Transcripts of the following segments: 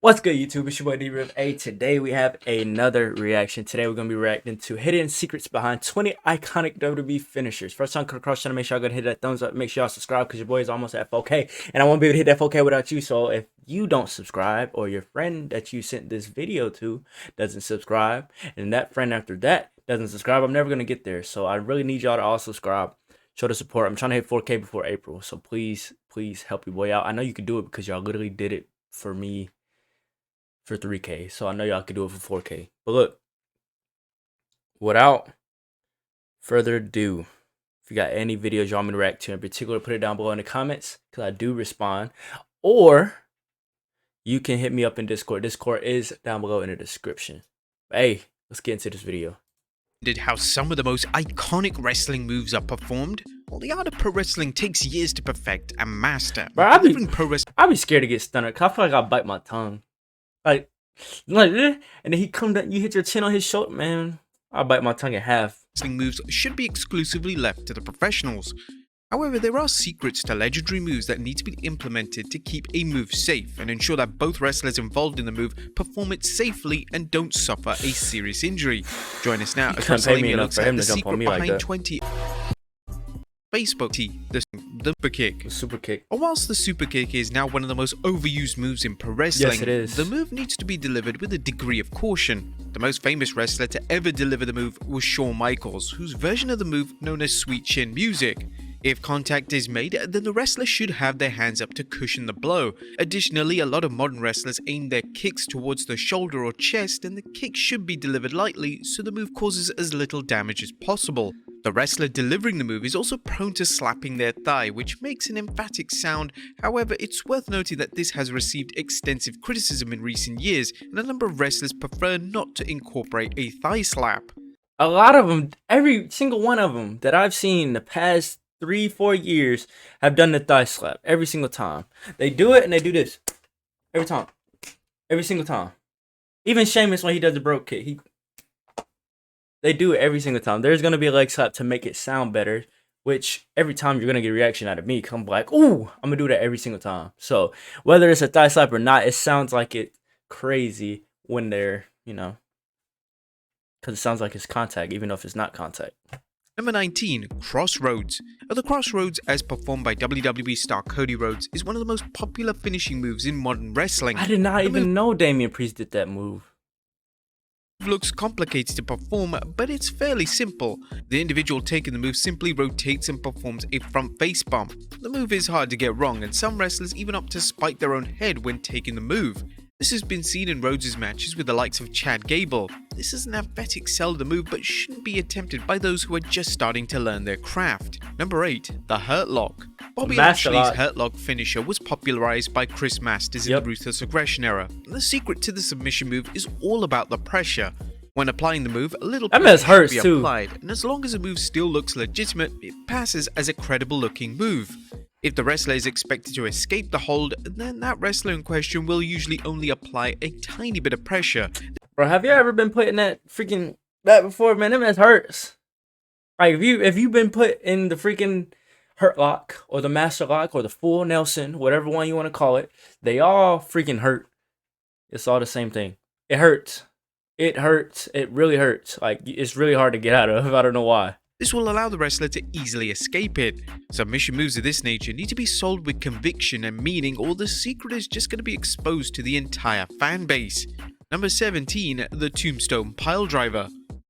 What's good, YouTube? It's your boy D-Riv. Today we have another reaction. Today we're going to be reacting to hidden secrets behind 20 iconic WWE finishers. First time come across channel, make sure y'all go hit that thumbs up. Make sure y'all subscribe because your boy is almost at 4K. And I won't be able to hit that 4K without you. So if you don't subscribe or your friend that you sent this video to doesn't subscribe and that friend after that doesn't subscribe, I'm never going to get there. So I really need y'all to all subscribe. Show the support. I'm trying to hit 4K before April. So please help your boy out. I know you can do it because y'all literally did it for me for 3K, so I know y'all could do it for 4K. But look, without further ado, if you got any videos you want me to react to in particular, put it down below in the comments because I do respond. Or you can hit me up in Discord. Discord is down below in the description. But hey, let's get into this video. How some of the most iconic wrestling moves are performed? Well, the art of pro wrestling takes years to perfect and master. Bro, I'd be scared to get stunned because I feel like I'll bite my tongue. Like, and then he come down, you hit your chin on his shoulder, man. I'll bite my tongue in half. Wrestling moves should be exclusively left to the professionals. However, there are secrets to legendary moves that need to be implemented to keep a move safe and ensure that both wrestlers involved in the move perform it safely and don't suffer a serious injury. Join us now as WrestleMania looks at the secret behind 20 Facebook the super kick. The super kick. Whilst the super kick is now one of the most overused moves in pro wrestling, yes, it is. The move needs to be delivered with a degree of caution. The most famous wrestler to ever deliver the move was Shawn Michaels, whose version of the move known as Sweet Chin Music. If contact is made, then the wrestler should have their hands up to cushion the blow. Additionally, a lot of modern wrestlers aim their kicks towards the shoulder or chest, and the kick should be delivered lightly so the move causes as little damage as possible. The wrestler delivering the move is also prone to slapping their thigh, which makes an emphatic sound. However, it's worth noting that this has received extensive criticism in recent years, and a number of wrestlers prefer not to incorporate a thigh slap. A lot of them, every single one of them that I've seen in the past 3-4 years have done the thigh slap every single time. They do it and they do this every time, every single time. Even Sheamus, when he does the broke kick, they do it every single time. There's gonna be a leg slap to make it sound better, which every time you're gonna get a reaction out of me. Come like, ooh, I'm gonna do that every single time. So whether it's a thigh slap or not, it sounds like it crazy when they're, because it sounds like it's contact, even if it's not contact. Number 19, Crossroads. The Crossroads, as performed by WWE star Cody Rhodes, is one of the most popular finishing moves in modern wrestling. I did not even know Damian Priest did that move. It looks complicated to perform, but it's fairly simple. The individual taking the move simply rotates and performs a front face bump. The move is hard to get wrong, and some wrestlers even opt to spike their own head when taking the move. This has been seen in Rhodes' matches with the likes of Chad Gable. This is an emphatic sell of the move, but shouldn't be attempted by those who are just starting to learn their craft. Number 8, the Hurt Lock. Bobby Lashley's Hurt Lock finisher was popularized by Chris Masters in the Ruthless Aggression era. The secret to the submission move is all about the pressure. When applying the move, a little pressure should be applied, and as long as the move still looks legitimate, it passes as a credible looking move. If the wrestler is expected to escape the hold, then that wrestler in question will usually only apply a tiny bit of pressure. Bro, have you ever been put in that before, man? That hurts. Like if you've been put in the freaking Hurt Lock or the Master Lock or the Full Nelson, whatever one you want to call it, they all freaking hurt. It's all the same thing. It hurts. It hurts. It really hurts. Like, it's really hard to get out of. I don't know why. This will allow the wrestler to easily escape it. Submission moves of this nature need to be sold with conviction and meaning, or the secret is just going to be exposed to the entire fan base. Number 17, the Tombstone Piledriver.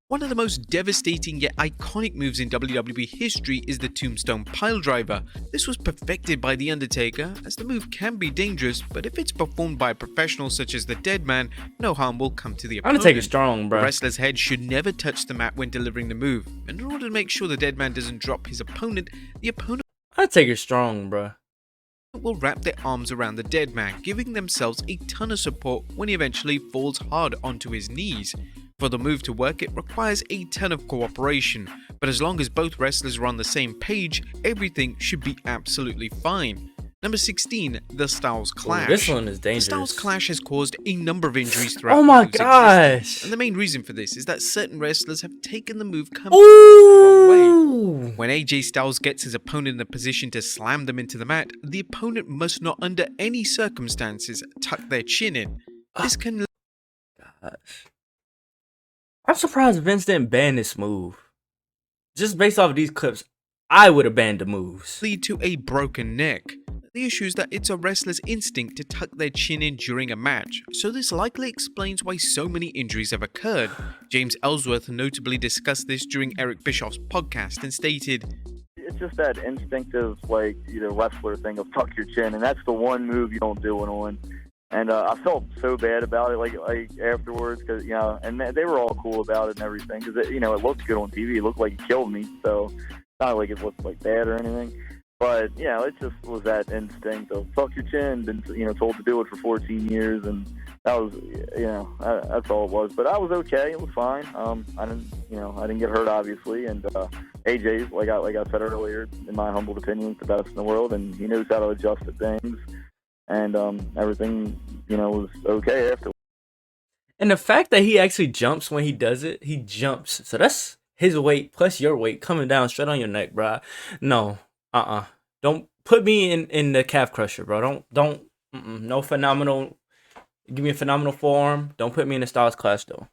One of the most devastating yet iconic moves in WWE history is the Tombstone Piledriver. This was perfected by The Undertaker, as the move can be dangerous, but if it's performed by a professional such as the Dead Man, no harm will come to the opponent. Undertaker's strong, bro. The wrestler's head should never touch the mat when delivering the move, and in order to make sure the Dead Man doesn't drop his opponent, the opponent Undertaker's strong, bro. Will wrap their arms around the Dead Man, giving themselves a ton of support when he eventually falls hard onto his knees. For the move to work, it requires a ton of cooperation, but as long as both wrestlers are on the same page, everything should be absolutely fine. Number 16, the Styles Clash. Ooh, this one is dangerous. The Styles Clash has caused a number of injuries throughout oh my gosh! And the main reason for this is that certain wrestlers have taken the move completely the wrong way. When AJ Styles gets his opponent in a position to slam them into the mat, the opponent must not under any circumstances tuck their chin in. This can Gosh. I'm surprised Vince didn't ban this move. Just based off of these clips, I would have banned the moves. lead to a broken neck. The issue is that it's a wrestler's instinct to tuck their chin in during a match, so this likely explains why so many injuries have occurred. James Ellsworth notably discussed this during Eric Bischoff's podcast and stated, "It's just that instinctive, like, wrestler thing of tuck your chin, and that's the one move you don't do it on." And I felt so bad about it, like afterwards, because and they were all cool about it and everything, because it looked good on TV. It looked like he killed me, so it's not like it looked like bad or anything. But it just was that instinct of tuck your chin. Been told to do it for 14 years, and that was that's all it was. But I was okay. It was fine. I didn't get hurt, obviously, and AJ's like I said earlier, in my humble opinion, is the best in the world, and he knows how to adjust to things. And everything, was okay after. And the fact that he actually jumps when he does it, he jumps. So that's his weight plus your weight coming down straight on your neck, bro. No, don't put me in the calf crusher, bro. Don't. No phenomenal. Give me a phenomenal forearm. Don't put me in the Styles Clash though.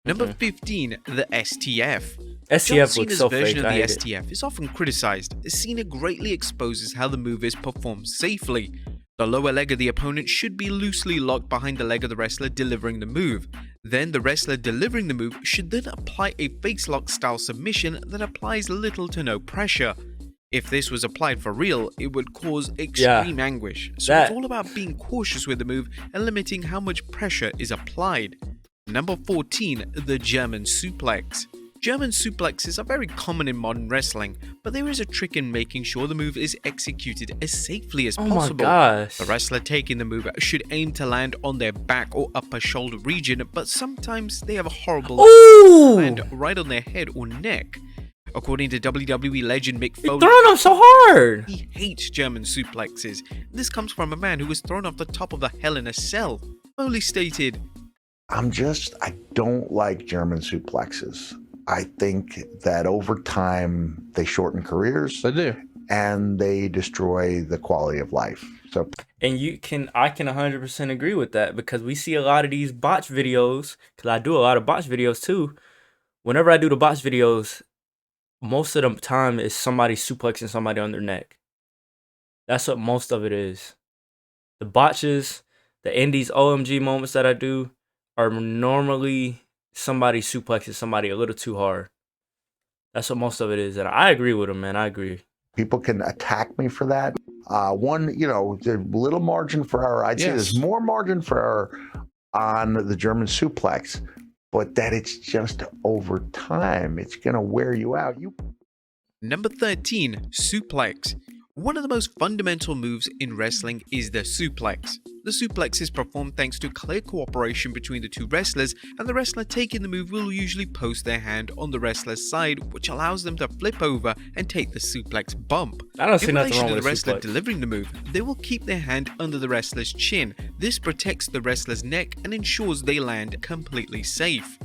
Number 15, the STF. STF John looks Cena's so version fake. of I the hate it. STF is often criticized. Cena greatly exposes how the move is performed safely. The lower leg of the opponent should be loosely locked behind the leg of the wrestler delivering the move. Then the wrestler delivering the move should then apply a face lock style submission that applies little to no pressure. If this was applied for real, it would cause extreme anguish. So it's all about being cautious with the move and limiting how much pressure is applied. Number 14, the German suplex. German suplexes are very common in modern wrestling, but there is a trick in making sure the move is executed as safely as possible. Oh my gosh. The wrestler taking the move should aim to land on their back or upper shoulder region, but sometimes they have a horrible land right on their head or neck. According to WWE legend Mick Foley, throwing them so hard. He hates German suplexes. This comes from a man who was thrown off the top of the Hell in a Cell. Foley stated, I don't like German suplexes. I think that over time they shorten careers. They do. And they destroy the quality of life. So, and I can 100% agree with that, because we see a lot of these botch videos, because I do a lot of botch videos too. Whenever I do the botch videos, most of the time is somebody suplexing somebody on their neck. That's what most of it is. The botches, the indies OMG moments that I do are normally somebody suplexes somebody a little too hard. That's what most of it is. And I agree with him, man. I agree. People can attack me for that. There's a little margin for error. I'd say there's more margin for error on the German suplex, but that it's just over time. It's going to wear you out. Number 13, suplex. One of the most fundamental moves in wrestling is the suplex. The suplex is performed thanks to clear cooperation between the two wrestlers, and the wrestler taking the move will usually post their hand on the wrestler's side, which allows them to flip over and take the suplex bump. I don't see in nothing relation wrong to with the a wrestler suplex. delivering the move, they will keep their hand under the wrestler's chin. This protects the wrestler's neck and ensures they land completely safe.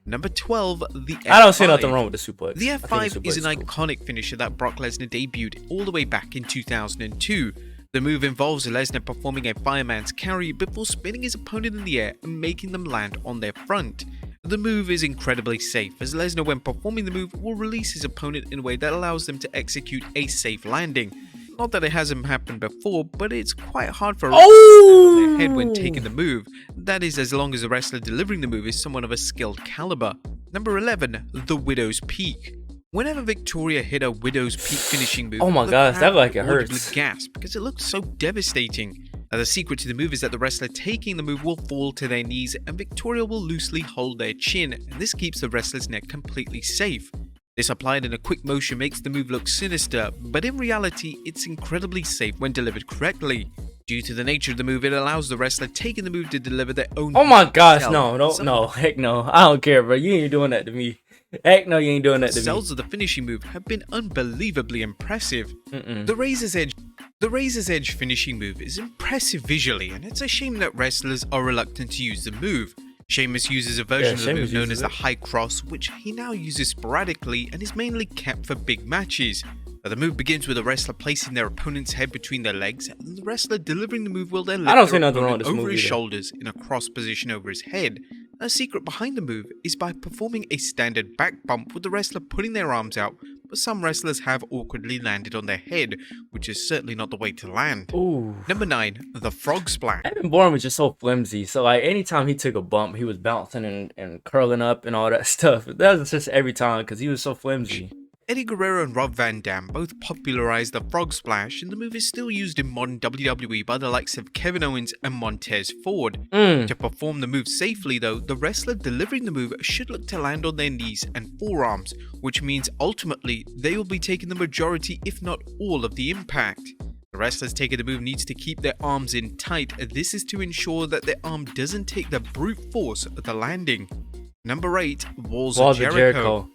Number 12, the F5. I don't see nothing wrong with the suplex. The I think F5 the is suplex an cool. iconic finisher that Brock Lesnar debuted all the way back in 2002. The move involves Lesnar performing a fireman's carry before spinning his opponent in the air and making them land on their front. The move is incredibly safe, as Lesnar, when performing the move, will release his opponent in a way that allows them to execute a safe landing. Not that it hasn't happened before, but it's quite hard for a wrestler to land on their head when taking the move. That is, as long as the wrestler delivering the move is someone of a skilled caliber. Number 11, the Widow's Peak. Whenever Victoria hit a Widow's Peak finishing move, Oh my the gosh, that crowd like it audibly hurts. gasped because it looked so devastating. Now, the secret to the move is that the wrestler taking the move will fall to their knees and Victoria will loosely hold their chin, and this keeps the wrestler's neck completely safe. This applied in a quick motion makes the move look sinister, but in reality, it's incredibly safe when delivered correctly. Due to the nature of the move, it allows the wrestler taking the move to deliver their own. Oh my gosh, self. no, heck no. I don't care, bro. You ain't doing that to me. Heck no, you ain't doing that to me. Cells of the finishing move have been unbelievably impressive. The Razor's Edge finishing move is impressive visually, and it's a shame that wrestlers are reluctant to use the move. Sheamus uses a version of the move known as the High Cross, which he now uses sporadically and is mainly kept for big matches. But the move begins with a wrestler placing their opponent's head between their legs, and the wrestler delivering the move will then I don't lift see their nothing wrong opponent with this over move his either. shoulders in a cross position over his head. A secret behind the move is by performing a standard back bump with the wrestler putting their arms out, but some wrestlers have awkwardly landed on their head, which is certainly not the way to land. Ooh. Number 9, the frog splash. Evan Bourne was just so flimsy. So like anytime he took a bump, he was bouncing and curling up and all that stuff. That was just every time because he was so flimsy. Eddie Guerrero and Rob Van Dam both popularized the frog splash, and the move is still used in modern WWE by the likes of Kevin Owens and Montez Ford. To perform the move safely though, the wrestler delivering the move should look to land on their knees and forearms, which means ultimately they will be taking the majority if not all of the impact. The wrestlers taking the move needs to keep their arms in tight. This is to ensure that their arm doesn't take the brute force of the landing. Number 8, Walls of Jericho.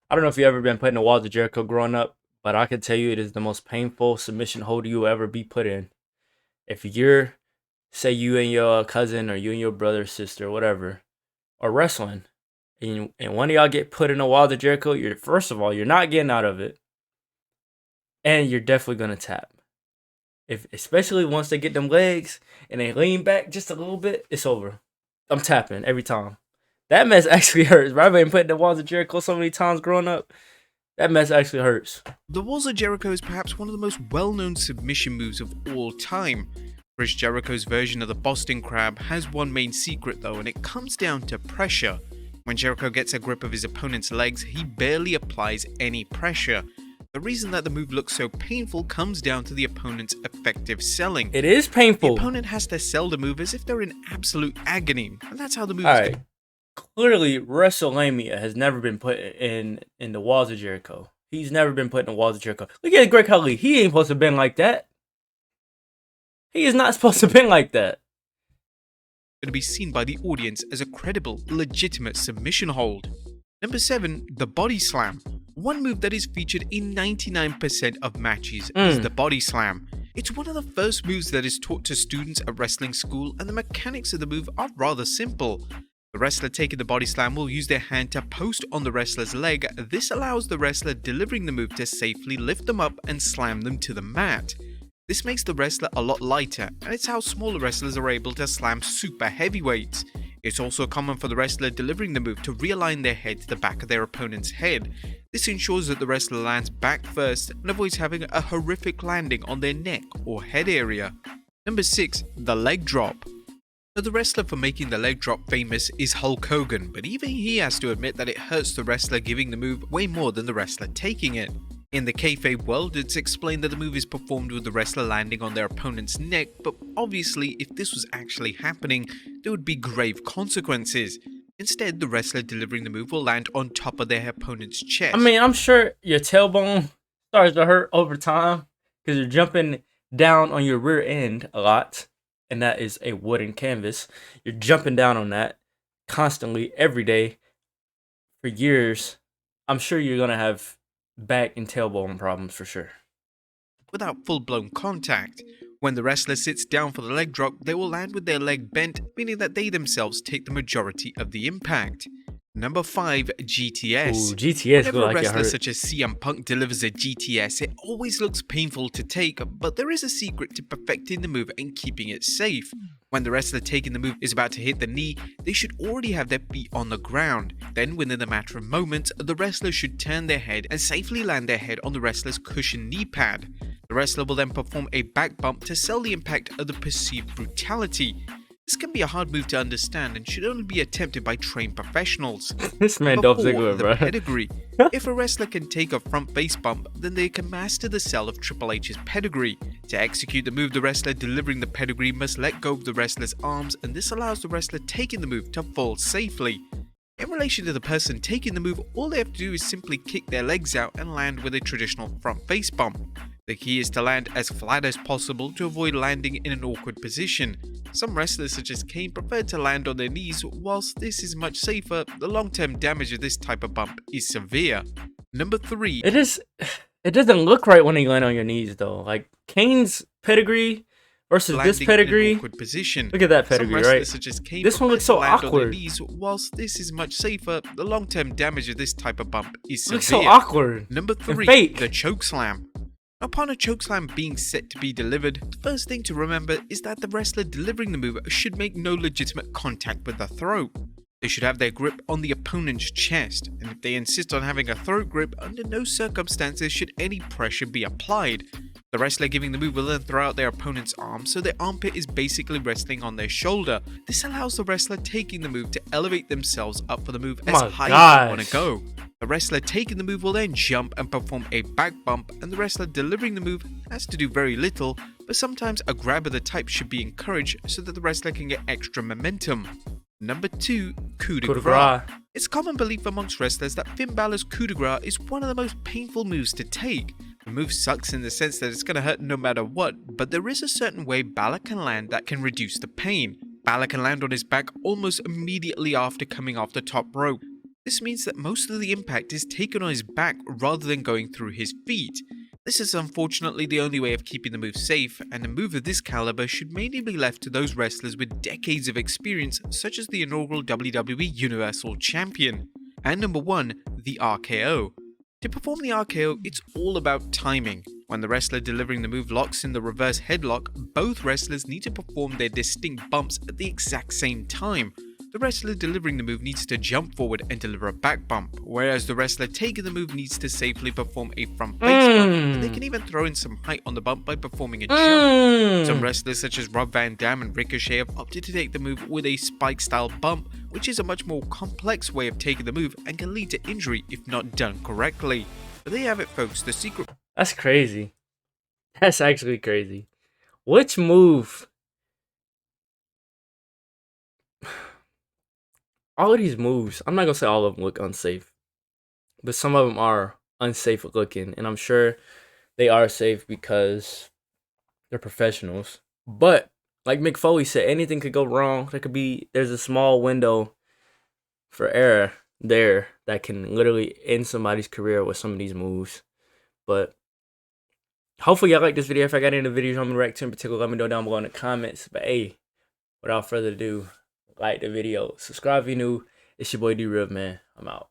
I don't know if you've ever been put in the Walls of Jericho growing up, but I can tell you it is the most painful submission hold you will ever be put in. If you're, say you and your cousin or you and your brother or sister or whatever are wrestling, and one of y'all get put in the Walls of Jericho, first of all, you're not getting out of it, and you're definitely going to tap. Especially once they get them legs and they lean back just a little bit, it's over. I'm tapping every time. That mess actually hurts. I've been put in the Walls of Jericho so many times growing up. That mess actually hurts. The Walls of Jericho is perhaps one of the most well-known submission moves of all time. Chris Jericho's version of the Boston Crab has one main secret though, and it comes down to pressure. When Jericho gets a grip of his opponent's legs, he barely applies any pressure. The reason that the move looks so painful comes down to the opponent's effective selling. It is painful. The opponent has to sell the move as if they're in absolute agony, and that's how the move Alright. Clearly, WrestleMania has never been put in the Walls of Jericho. He's never been put in the Walls of Jericho. Look at Greg Khali. He ain't supposed to have been like that. He is not supposed to have been like that. to be seen by the audience as a credible, legitimate submission hold. Number 7, the body slam. One move that is featured in 99% of matches is the body slam. It's one of the first moves that is taught to students at wrestling school, and the mechanics of the move are rather simple. The wrestler taking the body slam will use their hand to post on the wrestler's leg. This allows the wrestler delivering the move to safely lift them up and slam them to the mat. This makes the wrestler a lot lighter, and it's how smaller wrestlers are able to slam super heavyweights. It's also common for the wrestler delivering the move to realign their head to the back of their opponent's head. This ensures that the wrestler lands back first and avoids having a horrific landing on their neck or head area. Number 6, the leg drop. Now, the wrestler for making the leg drop famous is Hulk Hogan, but even he has to admit that it hurts the wrestler giving the move way more than the wrestler taking it. In the kayfabe world, it's explained that the move is performed with the wrestler landing on their opponent's neck, but obviously if this was actually happening, there would be grave consequences. Instead, the wrestler delivering the move will land on top of their opponent's chest. I mean, I'm sure your tailbone starts to hurt over time because you're jumping down on your rear end a lot, and that is a wooden canvas. You're jumping down on that constantly every day for years. I'm sure you're going to have back and tailbone problems for sure. Without full-blown contact. When the wrestler sits down for the leg drop, they will land with their leg bent, meaning that they themselves take the majority of the impact. Number 5, GTS. Ooh, GTS Whenever look a like it wrestler hurt. such as CM Punk delivers a GTS, it always looks painful to take, but there is a secret to perfecting the move and keeping it safe. When the wrestler taking the move is about to hit the knee, they should already have their feet on the ground. Then, within a matter of moments, the wrestler should turn their head and safely land their head on the wrestler's cushioned knee pad. The wrestler will then perform a back bump to sell the impact of the perceived brutality. This can be a hard move to understand and should only be attempted by trained professionals. This man Number Dolph 4, Ziggler, the bro. pedigree. If a wrestler can take a front face bump, then they can master the sell of Triple H's pedigree. To execute the move, the wrestler delivering the pedigree must let go of the wrestler's arms, and this allows the wrestler taking the move to fall safely. In relation to the person taking the move, all they have to do is simply kick their legs out and land with a traditional front face bump. The key is to land as flat as possible to avoid landing in an awkward position. Some wrestlers such as Kane prefer to land on their knees. Whilst this is much safer, the long-term damage of this type of bump is severe. Number 3. It doesn't look right when you land on your knees though. Like Kane's pedigree versus this Landing pedigree. in an awkward position. Look at that Some pedigree, wrestlers right? such as Kane This one prefer looks so to land on their awkward. knees. Whilst this is much safer, the long-term damage of this type of bump is severe. Looks so awkward. Number and 3, fake. the choke slam. Upon a chokeslam being set to be delivered, the first thing to remember is that the wrestler delivering the move should make no legitimate contact with the throat. They should have their grip on the opponent's chest, and if they insist on having a throat grip, under no circumstances should any pressure be applied. The wrestler giving the move will then throw out their opponent's arm, so their armpit is basically resting on their shoulder. This allows the wrestler taking the move to elevate themselves up for the move as high as they want to go. The wrestler taking the move will then jump and perform a back bump, and the wrestler delivering the move has to do very little, but sometimes a grab of the type should be encouraged so that the wrestler can get extra momentum. Number 2, Coup de Gras. It's common belief amongst wrestlers that Finn Balor's Coup de Gras is one of the most painful moves to take. The move sucks in the sense that it's going to hurt no matter what, but there is a certain way Balor can land that can reduce the pain. Balor can land on his back almost immediately after coming off the top rope. This means that most of the impact is taken on his back rather than going through his feet. This is unfortunately the only way of keeping the move safe, and a move of this caliber should mainly be left to those wrestlers with decades of experience, such as the inaugural WWE Universal Champion. And number 1, the RKO. To perform the RKO, it's all about timing. When the wrestler delivering the move locks in the reverse headlock, both wrestlers need to perform their distinct bumps at the exact same time. The wrestler delivering the move needs to jump forward and deliver a back bump, whereas the wrestler taking the move needs to safely perform a front face bump, and they can even throw in some height on the bump by performing a jump. Some wrestlers such as Rob Van Dam and Ricochet have opted to take the move with a spike style bump, which is a much more complex way of taking the move and can lead to injury if not done correctly. But there you have it, folks, the secret. That's crazy. That's actually crazy. Which move? All of these moves, I'm not gonna say all of them look unsafe, but some of them are unsafe looking, and I'm sure they are safe because they're professionals. But like Mick Foley said, anything could go wrong. There's a small window for error there that can literally end somebody's career with some of these moves. But hopefully y'all like this video. If I got any videos I'm gonna react to in particular, let me know down below in the comments. But hey, without further ado, like the video, subscribe if you're new. It's your boy D-Rev, man. I'm out.